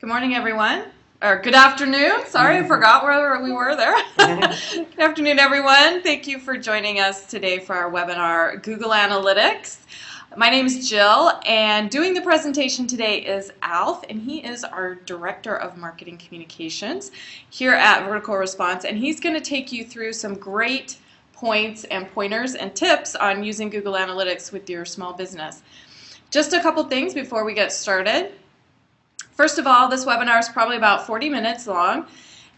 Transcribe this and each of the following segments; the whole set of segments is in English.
Good morning, everyone. Or good afternoon. Sorry, I forgot where we were there. Good afternoon, everyone. Thank you for joining us today for our webinar, Google Analytics. My name is Jill, and doing the presentation today is Alf, and he is our Director of Marketing Communications here at Vertical Response, and he's going to take you through some great points and pointers and tips on using Google Analytics with your small business. Just a couple things before we get started. First of all, this webinar is probably about 40 minutes long.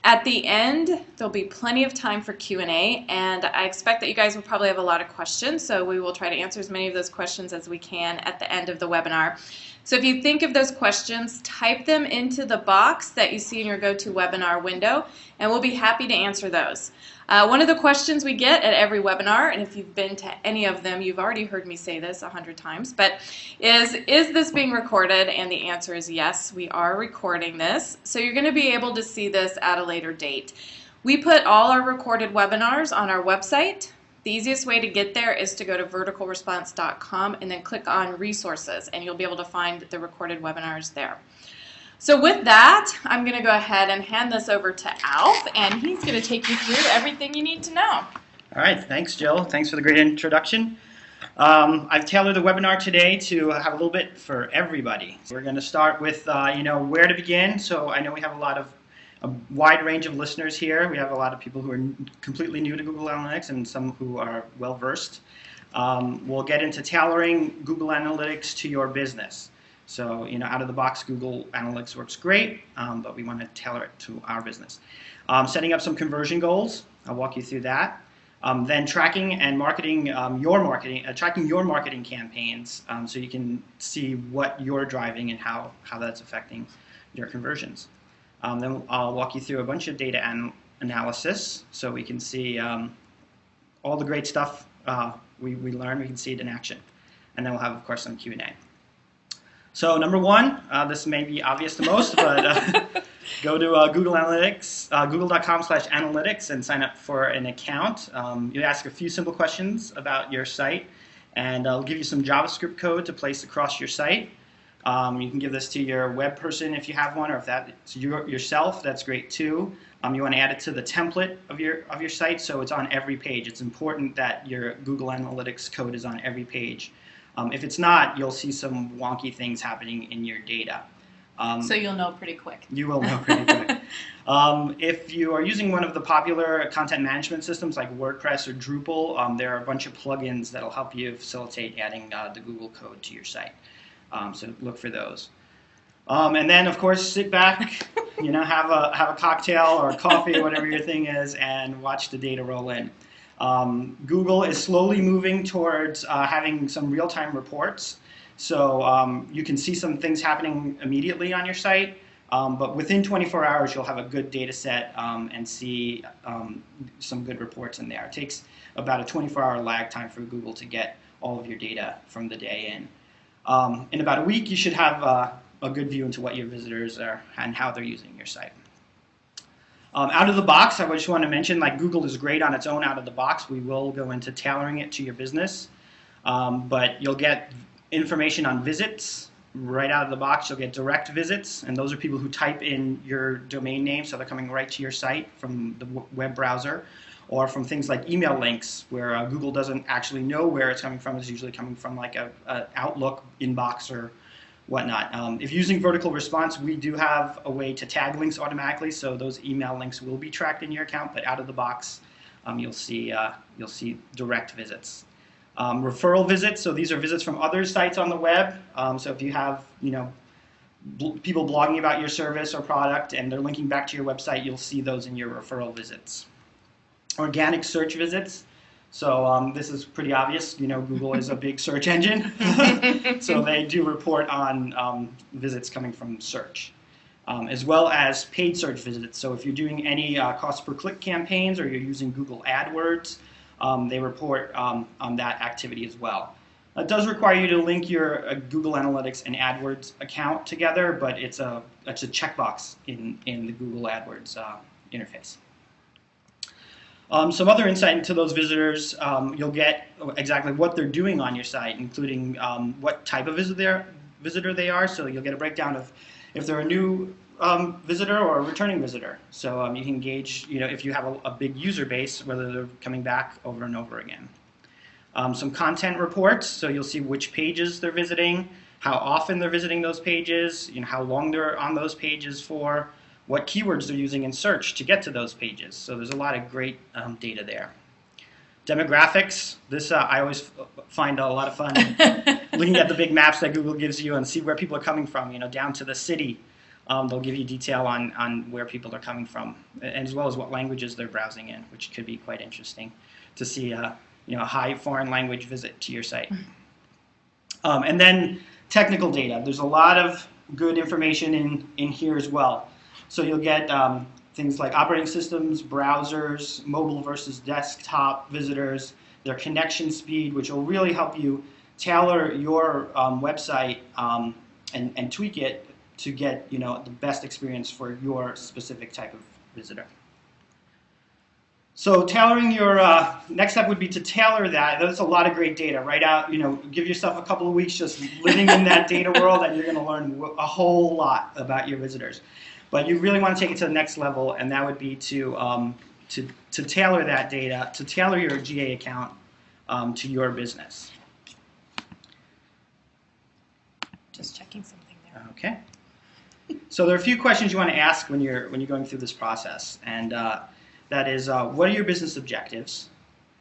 At the end, there'll be plenty of time for Q&A, and I expect that you guys will probably have a lot of questions, so we will try to answer as many of those questions as we can at the end of the webinar. So if you think of those questions, type them into the box that you see in your GoToWebinar window, and we'll be happy to answer those. One of the questions we get at every webinar, and if you've been to any of them, you've already heard me say this 100 times, but is this being recorded? And the answer is yes, we are recording this. So you're going to be able to see this at a later date. We put all our recorded webinars on our website. The easiest way to get there is to go to verticalresponse.com and then click on resources, and you'll be able to find the recorded webinars there. So with that, I'm going to go ahead and hand this over to Alf, and he's going to take you through everything you need to know. All right, thanks, Jill. Thanks for the great introduction. I've tailored the webinar today to have a little bit for everybody. So we're going to start with, where to begin. So I know we have a wide range of listeners here. We have a lot of people who are completely new to Google Analytics and some who are well-versed. We'll get into tailoring Google Analytics to your business. So, out of the box, Google Analytics works great, but we want to tailor it to our business. Setting up some conversion goals. I'll walk you through that. Then tracking and marketing tracking your marketing campaigns, so you can see what you're driving and how that's affecting your conversions. Then I'll walk you through a bunch of data analysis, so we can see all the great stuff we learn. We can see it in action, and then we'll have, of course, some Q&A. So number one, this may be obvious to most, but go to Google Analytics, google.com/analytics, and sign up for an account. You ask a few simple questions about your site, and I'll give you some JavaScript code to place across your site. You can give this to your web person if you have one, or if that's yourself, that's great too. You want to add it to the template of your site, so it's on every page. It's important that your Google Analytics code is on every page. If it's not, you'll see some wonky things happening in your data. So you'll know pretty quick. You will know pretty quick. If you are using one of the popular content management systems like WordPress or Drupal, there are a bunch of plugins that will help you facilitate adding the Google code to your site. So look for those. And then, of course, sit back, have a cocktail or a coffee, whatever your thing is, and watch the data roll in. Google is slowly moving towards having some real-time reports. So you can see some things happening immediately on your site, but within 24 hours you'll have a good data set and see some good reports in there. It takes about a 24-hour lag time for Google to get all of your data from the day in. In about a week you should have a good view into what your visitors are and how they're using your site. Out of the box, I just want to mention, Google is great on its own out of the box. We will go into tailoring it to your business, but you'll get information on visits right out of the box. You'll get direct visits, and those are people who type in your domain name, so they're coming right to your site from the web browser, or from things like email links, where Google doesn't actually know where it's coming from. It's usually coming from like a Outlook inbox or whatnot. If you're using Vertical Response, we do have a way to tag links automatically, so those email links will be tracked in your account, but out of the box, you'll see direct visits. Referral visits, so these are visits from other sites on the web. So if you have people blogging about your service or product and they're linking back to your website, you'll see those in your referral visits. Organic search visits. So this is pretty obvious. Google is a big search engine, so they do report on visits coming from search, as well as paid search visits. So if you're doing any cost per click campaigns or you're using Google AdWords, they report on that activity as well. It does require you to link your Google Analytics and AdWords account together, but it's a checkbox in the Google AdWords interface. Some other insight into those visitors, you'll get exactly what they're doing on your site, including what type of visitor they are. So you'll get a breakdown of if they're a new visitor or a returning visitor. So you can gauge, if you have a big user base, whether they're coming back over and over again. Some content reports, so you'll see which pages they're visiting, how often they're visiting those pages, how long they're on those pages for, what keywords they're using in search to get to those pages. So there's a lot of great data there. Demographics, this I always find a lot of fun looking at the big maps that Google gives you and see where people are coming from, down to the city. They'll give you detail on where people are coming from, as well as what languages they're browsing in, which could be quite interesting to see a high foreign language visit to your site. And then technical data. There's a lot of good information in here as well. So you'll get things like operating systems, browsers, mobile versus desktop visitors, their connection speed, which will really help you tailor your website and tweak it to get the best experience for your specific type of visitor. So tailoring your next step would be to tailor that. That's a lot of great data. Write out, give yourself a couple of weeks just living in that data world, and you're going to learn a whole lot about your visitors. But you really want to take it to the next level, and that would be to tailor that data, to tailor your GA account to your business. Just checking something there. Okay. So there are a few questions you want to ask when you're going through this process, and that is, what are your business objectives,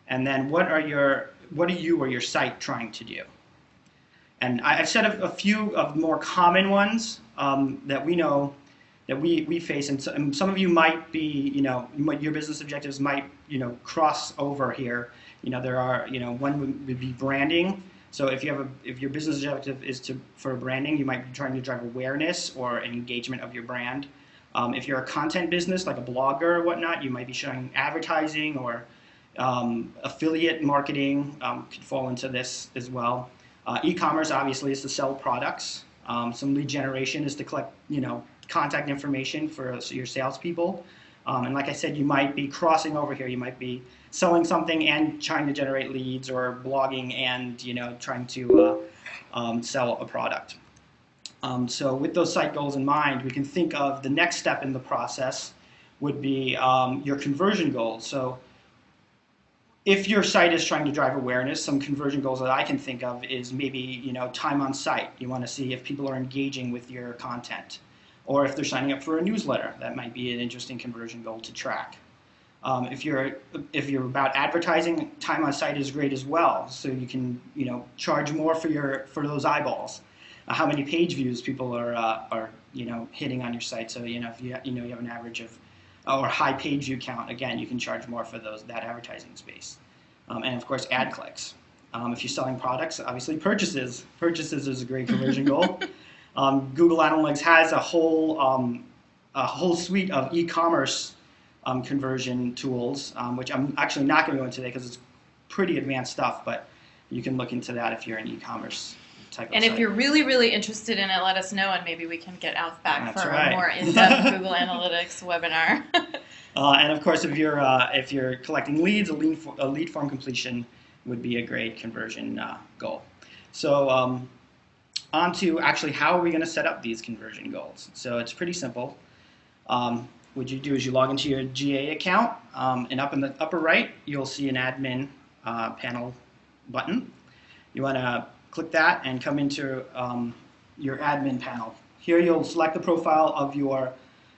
and then what are you or your site trying to do? And I've said a few of the more common ones that we know that we face, and some of you might be, your business objectives might, cross over here. There are, one would be branding. So if your business objective is for branding, you might be trying to drive awareness or an engagement of your brand. If you're a content business, like a blogger or whatnot, you might be showing advertising or affiliate marketing could fall into this as well. E-commerce, obviously, is to sell products. Some lead generation is to collect, contact information for your salespeople. And like I said, you might be crossing over here. You might be selling something and trying to generate leads, or blogging and trying to sell a product. So with those site goals in mind, we can think of the next step in the process would be your conversion goals. So if your site is trying to drive awareness, some conversion goals that I can think of is maybe time on site. You want to see if people are engaging with your content, or if they're signing up for a newsletter. That might be an interesting conversion goal to track. If you're about advertising, time on site is great as well. So you can charge more for those eyeballs. How many page views people are hitting on your site. So if you have an average of or high page view count, again, you can charge more for that advertising space. And of course, ad clicks. If you're selling products, obviously purchases. Purchases is a great conversion goal. Google Analytics has a whole suite of e-commerce conversion tools, which I'm actually not going to go into today because it's pretty advanced stuff, but you can look into that if you're an e-commerce type of And site. if you're really, really interested in it, let us know, and maybe we can get Alf back That's for right. a more in-depth Google Analytics webinar. And of course, if you're collecting leads, a lead form completion would be a great conversion goal. So on to actually how are we going to set up these conversion goals. So it's pretty simple. What you do is you log into your GA account, and up in the upper right, you'll see an admin panel button. You want to click that and come into your admin panel. Here you'll select the profile of your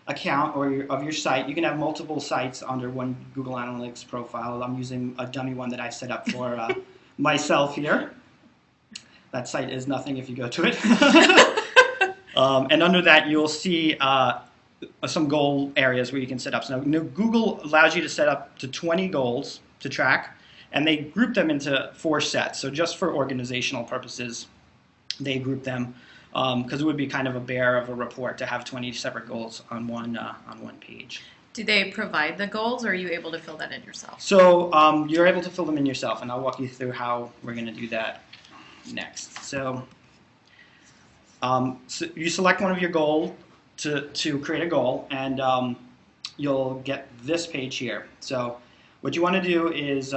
account or of your site. You can have multiple sites under one Google Analytics profile. I'm using a dummy one that I set up for myself here. That site is nothing if you go to it. And under that, you'll see some goal areas where you can set up. So now, Google allows you to set up to 20 goals to track, and they group them into 4 sets. So just for organizational purposes, they group them because it would be kind of a bear of a report to have 20 separate goals on one page. Do they provide the goals, or are you able to fill that in yourself? So you're able to fill them in yourself, and I'll walk you through how we're going to do that next. So you select one of your goals to create a goal, and you'll get this page here. So what you want to do is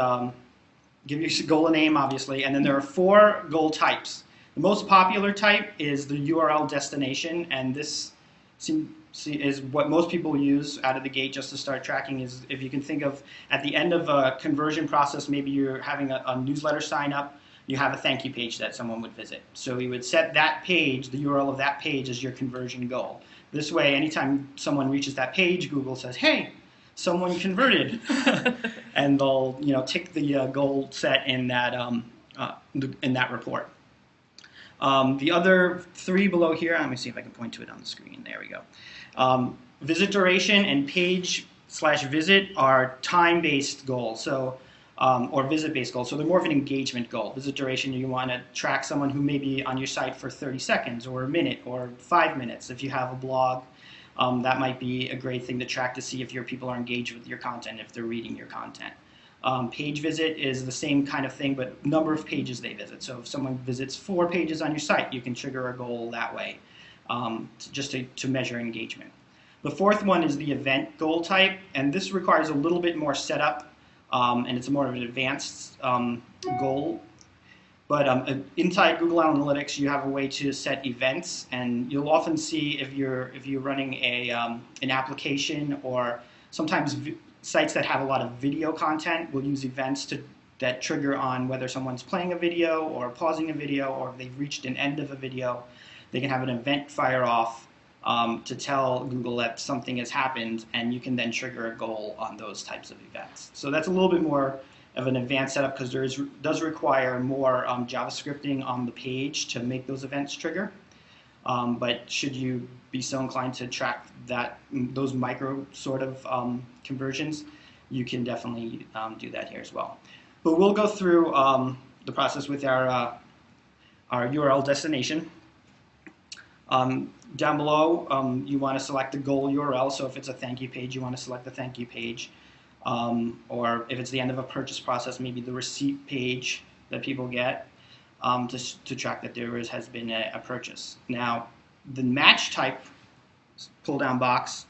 give your goal a name, obviously, and then there are 4 goal types. The most popular type is the URL destination, and this is what most people use out of the gate just to start tracking. Is if you can think of at the end of a conversion process, maybe you're having a newsletter sign up, you have a thank you page that someone would visit. So we would set that page, the URL of that page, as your conversion goal. This way, anytime someone reaches that page, Google says, hey, someone converted. And they'll tick the goal set in that report. The other three below here, let me see if I can point to it on the screen. There we go. Visit duration and page/visit are time-based goals, so or visit-based goals. So they're more of an engagement goal. Visit duration, you want to track someone who may be on your site for 30 seconds or a minute or 5 minutes. If you have a blog, that might be a great thing to track to see if your people are engaged with your content, if they're reading your content. Page visit is the same kind of thing, but number of pages they visit. So if someone visits 4 pages on your site, you can trigger a goal that way, just to measure engagement. The fourth one is the event goal type, and this requires a little bit more setup, and it's more of an advanced goal. But inside Google Analytics, you have a way to set events, and you'll often see if you're running an application, or sometimes sites that have a lot of video content will use events that trigger on whether someone's playing a video or pausing a video, or if they've reached an end of a video. They can have an event fire off to tell Google that something has happened, and you can then trigger a goal on those types of events. So that's a little bit more of an advanced setup, because does require more JavaScripting on the page to make those events trigger. But should you be so inclined to track those micro sort of conversions, you can definitely do that here as well. But we'll go through the process with our URL destination. Down below, you want to select the goal URL. So if it's a thank you page, you want to select the thank you page. Or if it's the end of a purchase process, maybe the receipt page that people get to track that there has been a purchase. Now, the match type pull-down box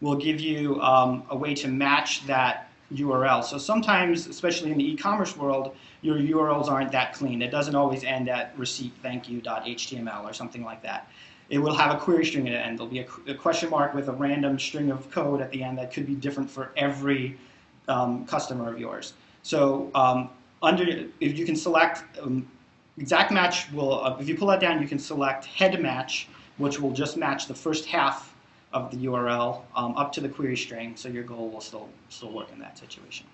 will give you a way to match that URL. So sometimes, especially in the e-commerce world, your URLs aren't that clean. It doesn't always end at receiptthankyou.html or something like that. It will have a query string at the end. There'll be a question mark with a random string of code at the end that could be different for every customer of yours. So if you can select exact match, if you pull that down, you can select head match, which will just match the first half of the URL up to the query string, so your goal will still work in that situation.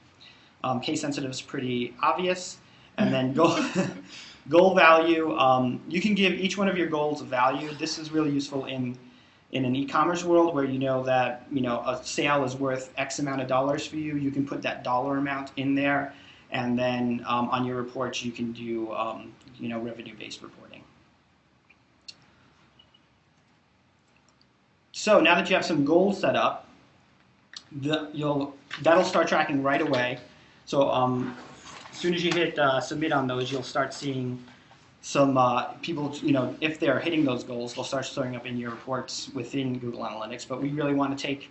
Case sensitive is pretty obvious, and then goal value. You can give each one of your goals a value. This is really useful in an e-commerce world where you know that a sale is worth X amount of dollars for you. You can put that dollar amount in there, and then on your reports you can do revenue-based reporting. So now that you have some goals set up, that'll start tracking right away. So as soon as you hit submit on those, you'll start seeing some people, if they're hitting those goals, they'll start showing up in your reports within Google Analytics. But we really want to take,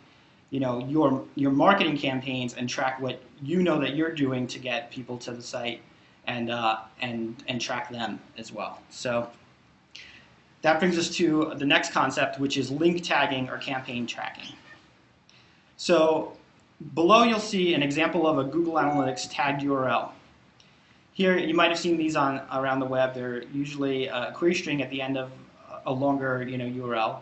your marketing campaigns and track what you know that you're doing to get people to the site, and track them as well. So that brings us to the next concept, which is link tagging or campaign tracking. So below you'll see an example of a Google Analytics tagged URL. Here, you might have seen these around the web. They're usually a query string at the end of a longer URL.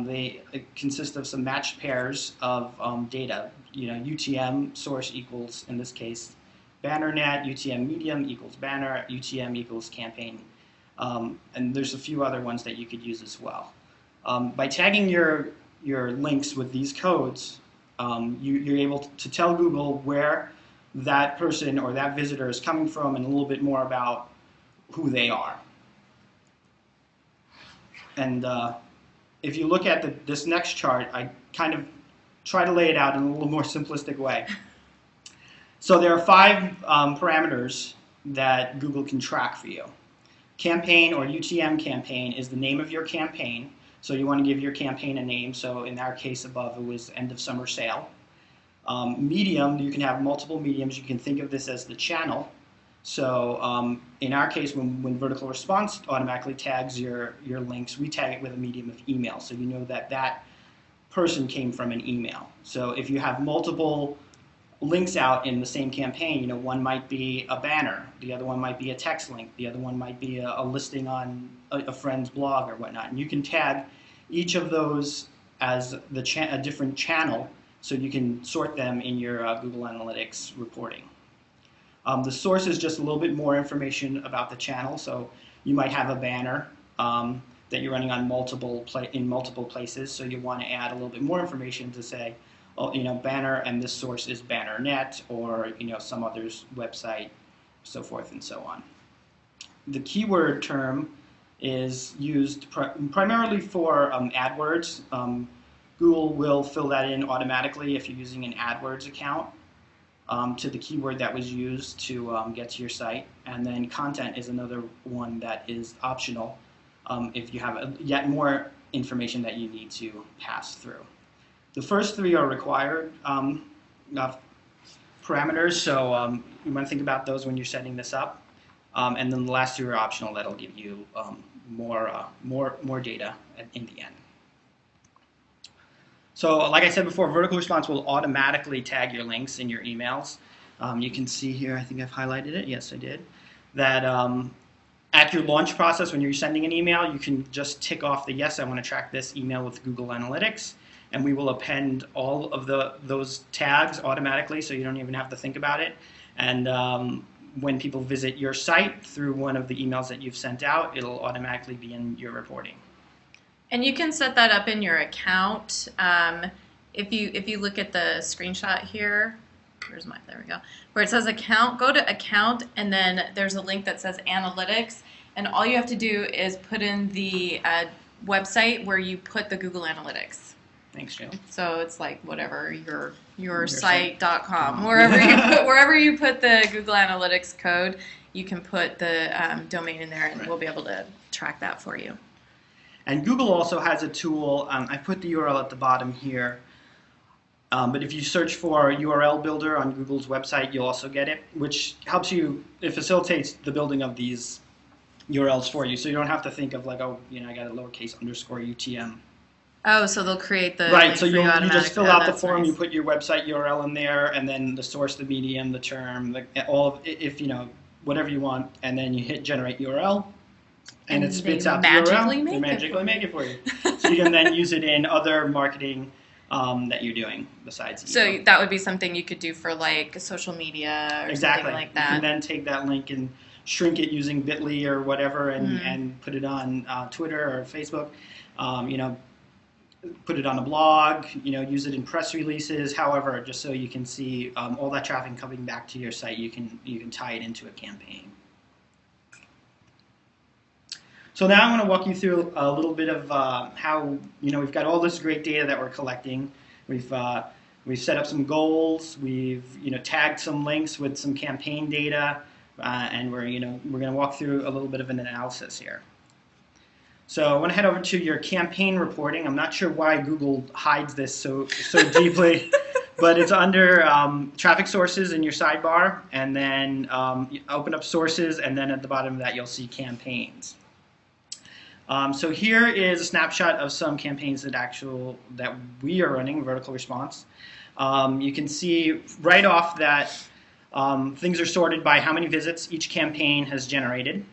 They consist of some matched pairs of data. UTM source equals, in this case, banner net, UTM medium equals banner, UTM equals campaign. And there's a few other ones that you could use as well. By tagging your links with these codes, you're able to tell Google where that person or that visitor is coming from, and a little bit more about who they are. And if you look at this next chart, I kind of try to lay it out in a little more simplistic way. So there are 5 parameters that Google can track for you. Campaign or UTM campaign is the name of your campaign. So you want to give your campaign a name. So in our case above, it was end of summer sale. Medium, you can have multiple mediums. You can think of this as the channel. So in our case, when vertical response automatically tags your links, we tag it with a medium of email. So you know that person came from an email. So if you have multiple links out in the same campaign, one might be a banner, the other one might be a text link, the other one might be a listing on a friend's blog or whatnot. And you can tag each of those as a different channel, so you can sort them in your Google Analytics reporting. The source is just a little bit more information about the channel. So you might have a banner that you're running on multiple places, so you want to add a little bit more information to say, oh, banner, and this source is banner.net, or some other's website, so forth and so on. The keyword term is used primarily for AdWords. Google will fill that in automatically if you're using an AdWords account to the keyword that was used to get to your site. And then content is another one that is optional if you have yet more information that you need to pass through. The first three are required parameters, so you want to think about those when you're setting this up. And then the last two are optional. That'll give you more data in the end. So like I said before, vertical response will automatically tag your links in your emails. You can see here, I think I've highlighted it. Yes, I did. That at your launch process, when you're sending an email, you can just tick off the yes, I want to track this email with Google Analytics, and we will append all of those tags automatically, so you don't even have to think about it. And when people visit your site through one of the emails that you've sent out, it'll automatically be in your reporting. And you can set that up in your account. If you look at the screenshot here, there we go, where it says account, go to account, and then there's a link that says analytics, and all you have to do is put in the website where you put the Google Analytics. Thanks, Joe. So it's like whatever your site.com, wherever you put the Google Analytics code, you can put the domain in there, and we'll be able to track that for you. And Google also has a tool. I put the URL at the bottom here. But if you search for URL Builder on Google's website, you'll also get it, which helps you. It facilitates the building of these URLs for you, so you don't have to think of like, oh, I got a lowercase underscore UTM. Oh, so they'll create the right. So you just fill out the form, nice. You put your website URL in there, and then the source, the medium, the term, whatever you want, and then you hit generate URL. And it spits out the URL. They magically make it for you. So you can then use it in other marketing that you're doing besides email. So that would be something you could do for like social media or something like that. You can then take that link and shrink it using Bitly or whatever, and put it on Twitter or Facebook. Put it on a blog. Use it in press releases. However, just so you can see all that traffic coming back to your site, you can tie it into a campaign. So now I want to walk you through a little bit of how we've got all this great data that we're collecting. We've set up some goals. We've tagged some links with some campaign data, and we're going to walk through a little bit of an analysis here. So I want to head over to your campaign reporting. I'm not sure why Google hides this so deeply, but it's under traffic sources in your sidebar, and then you open up sources, and then at the bottom of that you'll see campaigns. So here is a snapshot of some campaigns that we are running, vertical response. You can see right off that things are sorted by how many visits each campaign has generated.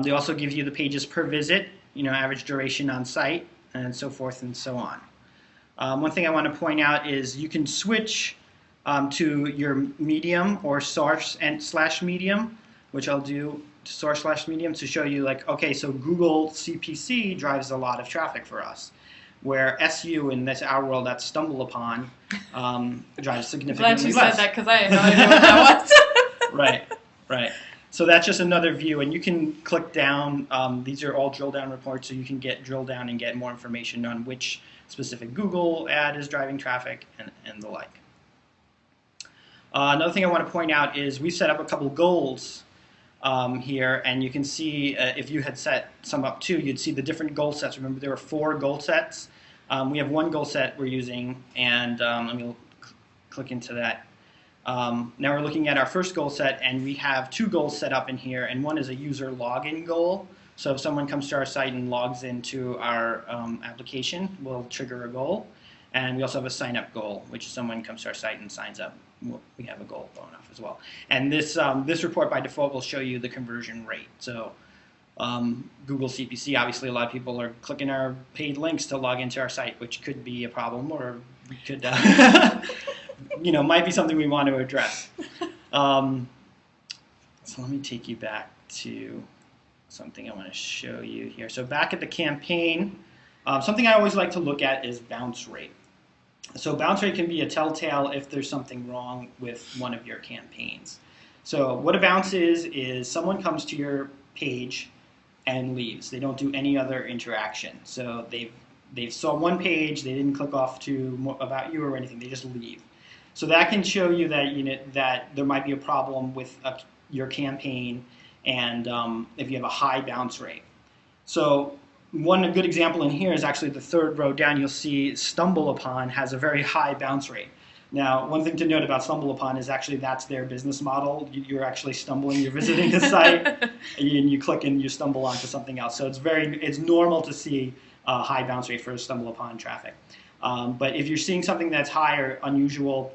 They also give you the pages per visit, average duration on site, and so forth and so on. One thing I want to point out is you can switch to your medium or source/medium, which I'll do. Source/medium to show you okay, so Google CPC drives a lot of traffic for us, where SU in our world, that's stumble upon, drives significantly less. Glad you said that because I had no idea what that was. Right. So that's just another view, and you can click down. These are all drill down reports, so you can drill down and get more information on which specific Google ad is driving traffic and the like. Another thing I want to point out is we set up a couple goals here, and you can see if you had set some up too, you'd see the different goal sets. Remember, there were 4 goal sets. We have one goal set we're using, and let me click into that. Now we're looking at our first goal set, and we have 2 goals set up in here, and one is a user login goal. So if someone comes to our site and logs into our application, we'll trigger a goal. And we also have a sign-up goal, which is someone comes to our site and signs up. We have a goal going off as well. And this report by default will show you the conversion rate. So Google CPC, obviously a lot of people are clicking our paid links to log into our site, which could be a problem, or we could, might be something we want to address. So let me take you back to something I want to show you here. So back at the campaign, something I always like to look at is bounce rate. So bounce rate can be a telltale if there's something wrong with one of your campaigns. So what a bounce is someone comes to your page and leaves. They don't do any other interaction. So they saw one page, they didn't click off to more about you or anything. They just leave. So that can show you that that there might be a problem with your campaign, and if you have a high bounce rate. So one good example in here is actually the third row down. You'll see Stumble Upon has a very high bounce rate. Now, one thing to note about Stumble Upon is actually that's their business model. You're actually stumbling, you're visiting the site, and you click and you stumble onto something else. So it's normal to see a high bounce rate for Stumble Upon traffic. But if you're seeing something that's high or unusual,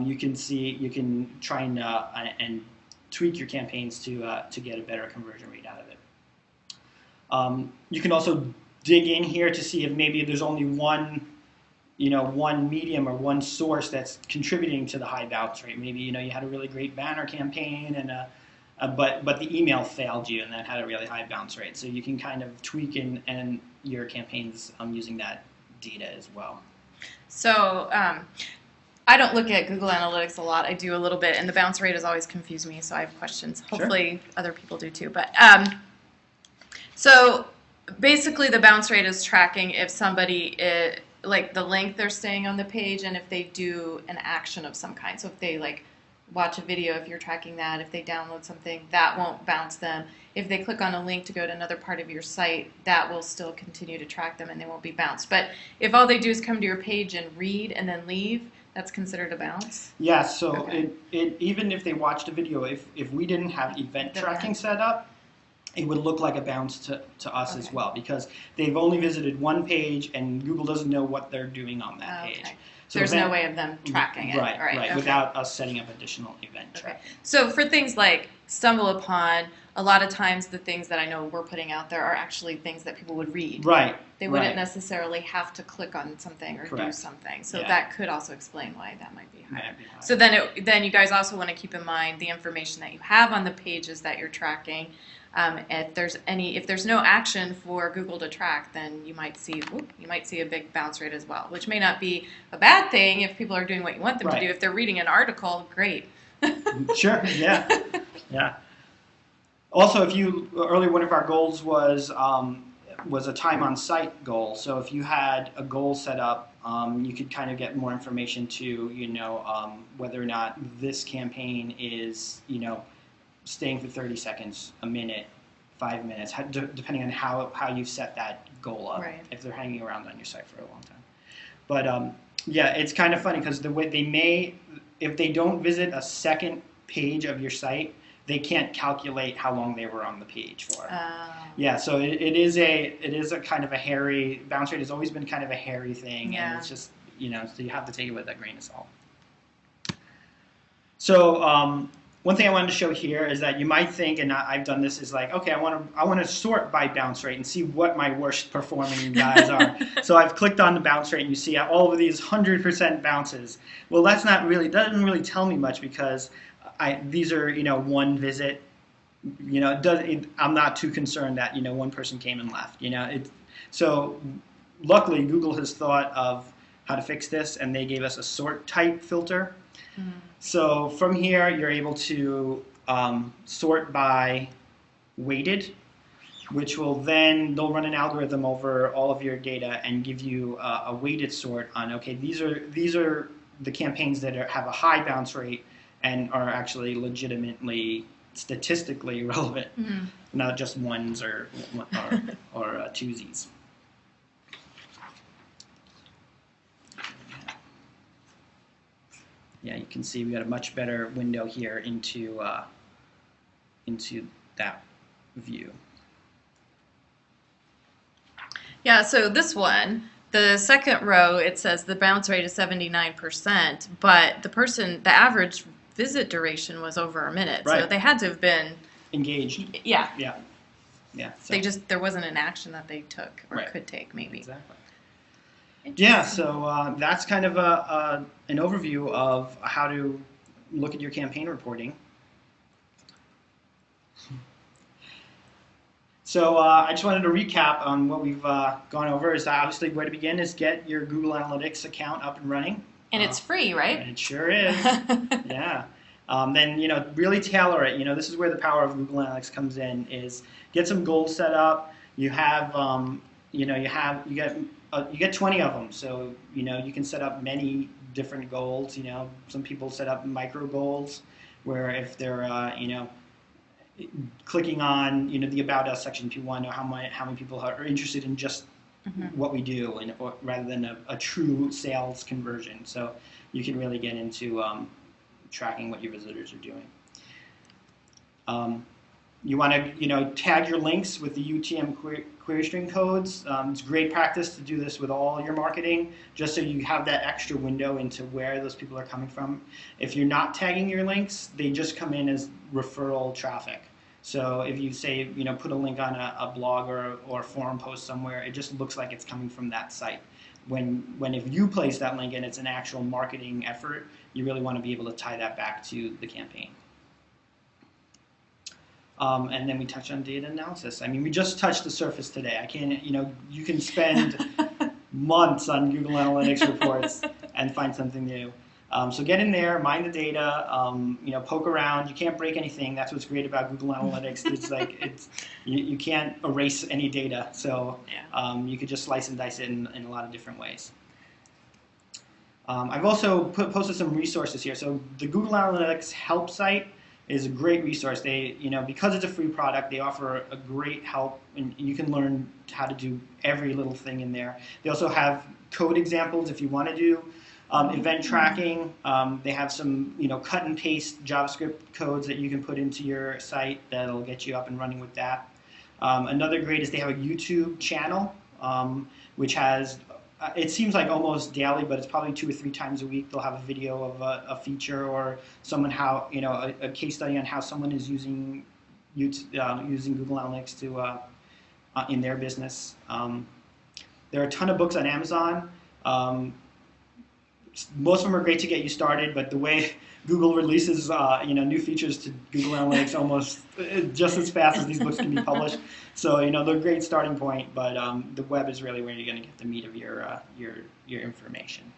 you can try and tweak your campaigns to get a better conversion rate out of it. You can also dig in here to see if maybe there's only one medium or one source that's contributing to the high bounce rate. Maybe you had a really great banner campaign but the email failed you and that had a really high bounce rate. So you can kind of tweak in your campaigns using that data as well. So I don't look at Google Analytics a lot. I do a little bit, and the bounce rate has always confused me, so I have questions. Hopefully other people do too. But so basically the bounce rate is tracking if somebody, like the length they're staying on the page, and if they do an action of some kind. So if they watch a video, if you're tracking that, if they download something, that won't bounce them. If they click on a link to go to another part of your site, that will still continue to track them and they won't be bounced. But if all they do is come to your page and read and then leave, that's considered a bounce? Yeah, so okay. Even if they watched a video, if we didn't have event tracking set up, it would look like a bounce to us as well, because they've only visited one page and Google doesn't know what they're doing on that page. So there's no way of them tracking it. Right, Okay. without us setting up additional event tracking. So for things like Stumble Upon, a lot of times the things that I know we're putting out there are actually things that people would read. Right. They wouldn't necessarily have to click on something or do something. So that could also explain why that might be higher. So then you guys also want to keep in mind the information that you have on the pages that you're tracking. If there's no action for Google to track, then you might see a big bounce rate as well, which may not be a bad thing if people are doing what you want them to do. If they're reading an article, great. Sure. Yeah. Also, earlier one of our goals was a time on site goal. So if you had a goal set up, you could kind of get more information to whether or not this campaign is staying for 30 seconds, a minute, 5 minutes, depending on how you set that goal up. Right. If they're hanging around on your site for a long time. But it's kind of funny because the way if they don't visit a second page of your site, they can't calculate how long they were on the page for. Yeah, so it is a kind of a hairy bounce rate. Has always been kind of a hairy thing, and it's just so you have to take it with a grain of salt. So one thing I wanted to show here is that you might think, and I've done this, is like, okay, I want to sort by bounce rate and see what my worst performing guys are. So I've clicked on the bounce rate, and you see all of these 100% bounces. Well, doesn't really tell me much, because these are one visit. I'm not too concerned that one person came and left. So luckily Google has thought of how to fix this, and they gave us a sort type filter. Mm-hmm. So from here, you're able to sort by weighted, which will they'll run an algorithm over all of your data and give you a weighted sort on, okay, these are the campaigns that have a high bounce rate and are actually legitimately statistically relevant, not just ones or twosies. Yeah, you can see we got a much better window here into that view. Yeah, so this one, the second row, it says the bounce rate is 79%, but the average visit duration was over a minute. So Right. they had to have been, Engaged. yeah, Yeah. Yeah. So, there wasn't an action that they took or Right. could take, maybe. exactly. Yeah, Interesting. so that's kind of an overview of how to look at your campaign reporting. So I just wanted to recap on what we've gone over. Is obviously where to begin is get your Google Analytics account up and running. And it's free, right? And it sure is. Yeah. Then really tailor it. This is where the power of Google Analytics comes in. Is get some goals set up. You have you get 20 of them. So you can set up many different goals. Some people set up micro goals where if they're clicking on the About Us section, people want to know how many people are interested in just what we do, rather than a true sales conversion. So you can really get into tracking what your visitors are doing. You want to tag your links with the UTM query string codes. It's great practice to do this with all your marketing, just so you have that extra window into where those people are coming from. If you're not tagging your links, they just come in as referral traffic. So if you say put a link on a blog or a forum post somewhere, it just looks like it's coming from that site. When if you place that link and it's an actual marketing effort, you really want to be able to tie that back to the campaign. And then we touch on data analysis. I mean, we just touched the surface today. I can't, you can spend months on Google Analytics reports and find something new. So get in there, mine the data, poke around. You can't break anything. That's what's great about Google Analytics. You can't erase any data. So you could just slice and dice it in a lot of different ways. I've also posted some resources here. So the Google Analytics help site is a great resource. They, because it's a free product, they offer a great help, and you can learn how to do every little thing in there. They also have code examples if you want to do event tracking. They have some, cut and paste JavaScript codes that you can put into your site that'll get you up and running with that. Another great is they have a YouTube channel, which has, it seems like almost daily, but it's probably 2 or 3 times a week. They'll have a video of a feature or a case study on how someone is using Google Analytics to in their business. There are a ton of books on Amazon. Most of them are great to get you started, but the way Google releases new features to Google Analytics almost just as fast as these books can be published. So they're a great starting point, but the web is really where you're going to get the meat of your information.